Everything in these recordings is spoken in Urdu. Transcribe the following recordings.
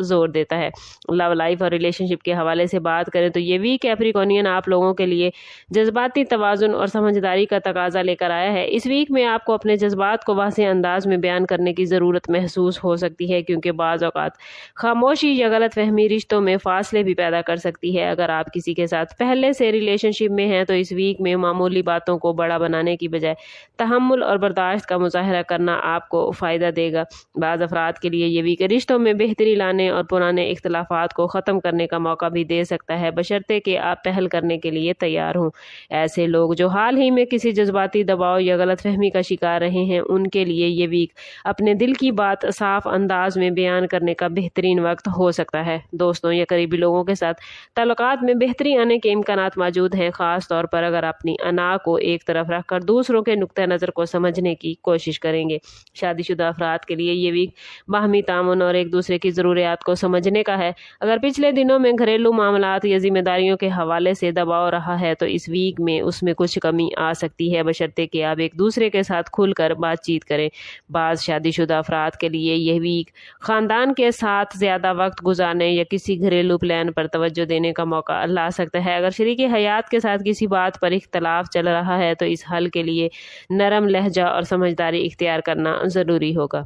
زور دیتا ہے۔ لو لائف اور ریلیشن شپ کے حوالے سے بات کریں تو یہ ویک کیپریکونین آپ لوگوں کے لیے جذباتی توازن اور سمجھداری کا تقاضا لے کر آیا ہے۔ اس ویک میں آپ کو اپنے جذبات کو واضح انداز میں بیان کرنے کی ضرورت محسوس ہو سکتی ہے، کیونکہ بعض اوقات خاموشی یا غلط فہمی رشتوں میں فاصلے بھی پیدا کر سکتی ہے۔ اگر آپ کسی کے ساتھ پہلے سے ریلیشن شپ میں ہیں تو اس ویک میں معمولی باتوں کو بڑا بنانے کی بجائے تحمل اور برداشت کا مظاہرہ کرنا آپ کو فائدہ دے گا۔ بعض افراد کے لیے یہ ویک رشتوں میں بہتری لانے اور پرانے اختلافات کو ختم کرنے کا موقع بھی دے سکتا ہے، بشرطے کہ آپ پہل کرنے کے لیے تیار ہوں۔ ایسے لوگ جو حال ہی میں کسی جذباتی دباؤ یا غلط فہمی کا شکار رہے ہیں، ان کے لیے یہ ویک اپنے دل کی بات صاف انداز میں بیان کرنے کا بہترین وقت ہو سکتا ہے۔ دوستوں یا قریبی لوگوں کے ساتھ تعلقات میں بہتری آنے کے امکانات موجود ہیں، خاص طور پر اگر اپنی انا کو ایک طرف رکھ کر دوسروں کے نقطہ نظر کو سمجھنے کی کوشش کریں گے۔ شادی شدہ افراد کے لیے یہ ویک باہمی تعاون اور ایک دوسرے کی ضروریات کو سمجھنے کا ہے۔ اگر پچھلے دنوں میں گھریلو معاملات یا ذمہ داریوں کے حوالے سے دباؤ رہا ہے تو اس ویک میں اس میں کچھ کمی آ سکتی ہے، بشرطے کہ آپ ایک دوسرے کے ساتھ کھل کر بات چیت کریں۔ بعض شادی شدہ افراد کے لیے یہ ویک خاندان کے ساتھ زیادہ وقت گزارنے یا کسی گھریلو پلان پر توجہ دینے کا موقع لا سکتا ہے۔ اگر شریک حیات کے ساتھ کسی بات پر اختلاف چل رہا ہے تو اس حل کے لیے نرم لہجہ اور سمجھداری اختیار کرنا ضروری ہوگا۔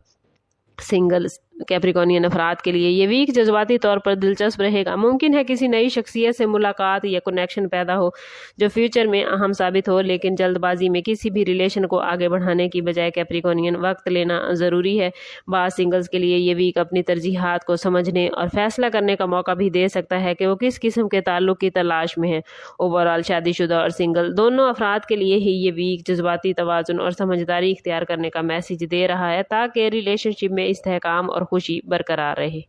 سنگل کیپریکونین افراد کے لیے یہ ویک جذباتی طور پر دلچسپ رہے گا۔ ممکن ہے کسی نئی شخصیت سے ملاقات یا کنیکشن پیدا ہو جو فیوچر میں اہم ثابت ہو، لیکن جلد بازی میں کسی بھی ریلیشن کو آگے بڑھانے کی بجائے کیپریکونین وقت لینا ضروری ہے۔ بعض سنگلز کے لیے یہ ویک اپنی ترجیحات کو سمجھنے اور فیصلہ کرنے کا موقع بھی دے سکتا ہے کہ وہ کس قسم کے تعلق کی تلاش میں ہیں۔ اوورآل شادی شدہ اور سنگل دونوں افراد کے لیے ہی یہ ویک جذباتی توازن اور سمجھداری اختیار کرنے کا میسج دے رہا ہے تاکہ ریلیشن شپ میں استحکام اور خوشی برقرار رہے۔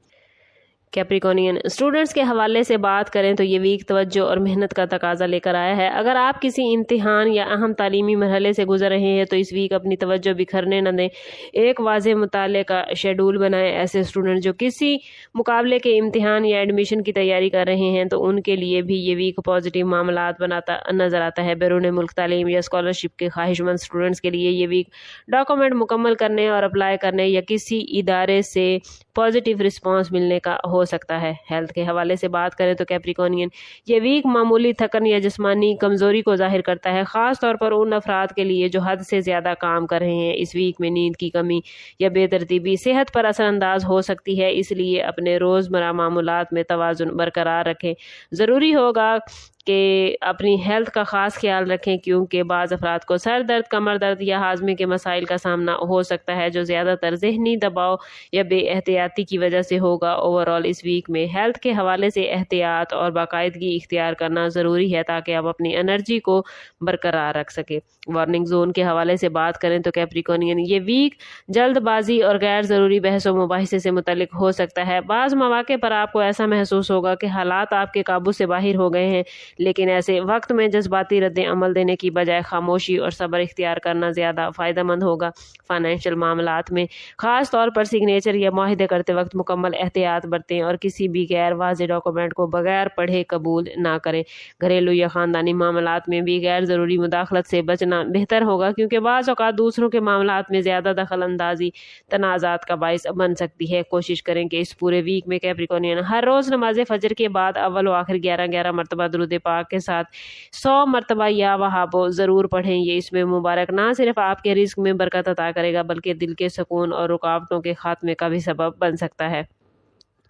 کیپریکونین اسٹوڈنٹس کے حوالے سے بات کریں تو یہ ویک توجہ اور محنت کا تقاضا لے کر آیا ہے۔ اگر آپ کسی امتحان یا اہم تعلیمی مرحلے سے گزر رہے ہیں تو اس ویک اپنی توجہ بکھرنے نہ دیں، ایک واضح مطالعے کا شیڈول بنائیں۔ ایسے اسٹوڈنٹ جو کسی مقابلے کے امتحان یا ایڈمیشن کی تیاری کر رہے ہیں تو ان کے لیے بھی یہ ویک پازیٹیو معاملات بناتا نظر آتا ہے۔ بیرون ملک تعلیم یا اسکالرشپ کے خواہش مند اسٹوڈنٹس کے لیے یہ ویک ڈاکومنٹ مکمل کرنے اور اپلائی کرنے یا کسی ادارے سے پازیٹیو رسپانس ملنے کا ہو سکتا ہے۔ ہیلتھ کے حوالے سے بات کریں تو کیپریکونین یہ ویک معمولی تھکن یا جسمانی کمزوری کو ظاہر کرتا ہے، خاص طور پر ان افراد کے لیے جو حد سے زیادہ کام کر رہے ہیں۔ اس ویک میں نیند کی کمی یا بے ترتیبی صحت پر اثر انداز ہو سکتی ہے، اس لیے اپنے روزمرہ معمولات میں توازن برقرار رکھیں۔ ضروری ہوگا کہ اپنی ہیلتھ کا خاص خیال رکھیں، کیونکہ بعض افراد کو سر درد، کمر درد یا ہاضمے کے مسائل کا سامنا ہو سکتا ہے جو زیادہ تر ذہنی دباؤ یا بے احتیاطی کی وجہ سے ہوگا۔ اوورآل اس ویک میں ہیلتھ کے حوالے سے احتیاط اور باقاعدگی اختیار کرنا ضروری ہے تاکہ آپ اپنی انرجی کو برقرار رکھ سکیں۔ وارننگ زون کے حوالے سے بات کریں تو کیپریکونین یہ ویک جلد بازی اور غیر ضروری بحث و مباحثے سے متعلق ہو سکتا ہے۔ بعض مواقع پر آپ کو ایسا محسوس ہوگا کہ حالات آپ کے قابو سے باہر ہو گئے ہیں، لیکن ایسے وقت میں جذباتی رد عمل دینے کی بجائے خاموشی اور صبر اختیار کرنا زیادہ فائدہ مند ہوگا۔ فائنینشیل معاملات میں خاص طور پر سگنیچر یا معاہدے کرتے وقت مکمل احتیاط برتیں اور کسی بھی غیر واضح ڈاکومنٹ کو بغیر پڑھے قبول نہ کریں۔ گھریلو یا خاندانی معاملات میں بھی غیر ضروری مداخلت سے بچنا بہتر ہوگا، کیونکہ بعض اوقات دوسروں کے معاملات میں زیادہ دخل اندازی تنازعات کا باعث بن سکتی ہے۔ کوشش کریں کہ اس پورے ویک میں کیپریکونین ہر روز نماز فجر کے بعد اول و آخر 11 مرتبہ درود پاک کے ساتھ 100 مرتبہ یا وہابو ضرور پڑھیں۔ یہ اس میں مبارک نہ صرف آپ کے رزق میں برکت عطا کرے گا بلکہ دل کے سکون اور رکاوٹوں کے خاتمے کا بھی سبب بن سکتا ہے۔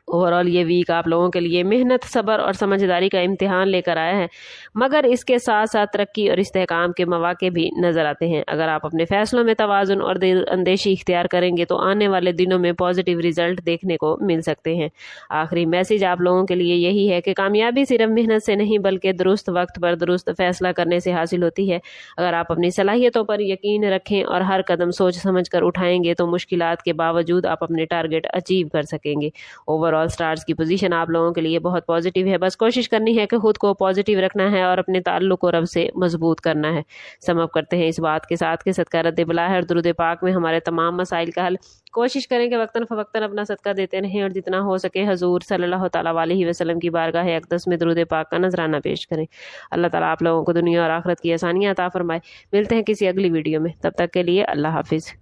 اوورآل یہ ویک آپ لوگوں کے لیے محنت، صبر اور سمجھداری کا امتحان لے کر آیا ہے، مگر اس کے ساتھ ساتھ ترقی اور استحکام کے مواقع بھی نظر آتے ہیں۔ اگر آپ اپنے فیصلوں میں توازن اور دل اندیشی اختیار کریں گے تو آنے والے دنوں میں پازیٹیو رزلٹ دیکھنے کو مل سکتے ہیں۔ آخری میسج آپ لوگوں کے لیے یہی ہے کہ کامیابی صرف محنت سے نہیں بلکہ درست وقت پر درست فیصلہ کرنے سے حاصل ہوتی ہے۔ اگر آپ اپنی صلاحیتوں پر یقین رکھیں اور ہر قدم سوچ سمجھ کر اٹھائیں گے تو مشکلات کے باوجود آپ اپنے ٹارگٹ اچیو کر سکیں گے۔ اوورآل سٹارز کی پوزیشن آپ لوگوں کے لیے بہت پازیٹیو ہے، بس کوشش کرنی ہے کہ خود کو پازیٹیو رکھنا ہے اور اپنے تعلق کو رب سے مضبوط کرنا ہے۔ سم اپ کرتے ہیں اس بات کے ساتھ کہ صدقہ رد بلا ہے اور درود پاک میں ہمارے تمام مسائل کا حل۔ کوشش کریں کہ وقتاً فوقتاً اپنا صدقہ دیتے رہیں اور جتنا ہو سکے حضور صلی اللہ تعالیٰ علیہ وسلم کی بارگاہ اقدس میں درود پاک کا نذرانہ پیش کریں۔ اللہ تعالیٰ آپ لوگوں کو دنیا اور آخرت کی آسانیاں عطا فرمائے۔ ملتے ہیں کسی اگلی ویڈیو میں، تب تک کے لیے اللہ حافظ۔